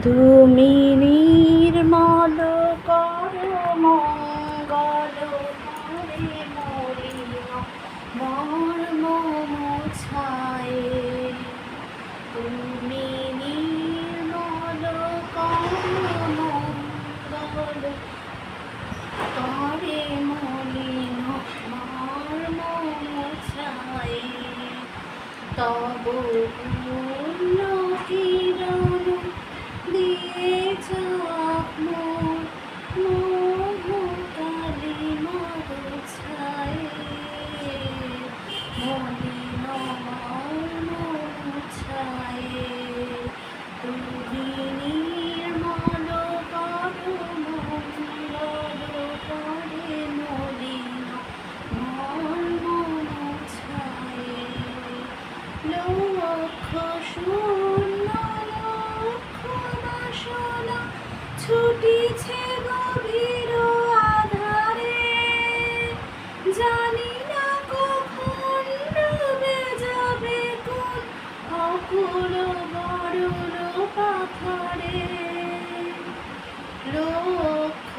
তুমি নির্মল করো মঙ্গল করে মলিন মর্ম মোছায়ে। তুমি নির্মল করো মঙ্গল করে মলিন মর্ম মোছায়ে। তব পূর্ণ কিরণ দিয়ে যাক মোর মোহকালি মোছায়ে। মলিন মর্ম মোছায়ে। তুমি নির্মল করো মঙ্গল করে মলিন মর্ম মোছায়ে। লক্ষ শূন্য লক্ষ বাসনা ছুটিছে গভীর আধারে। জানি না কখন ডুবে যাবে কোন অকুল বরুণ পাথরে। লক্ষ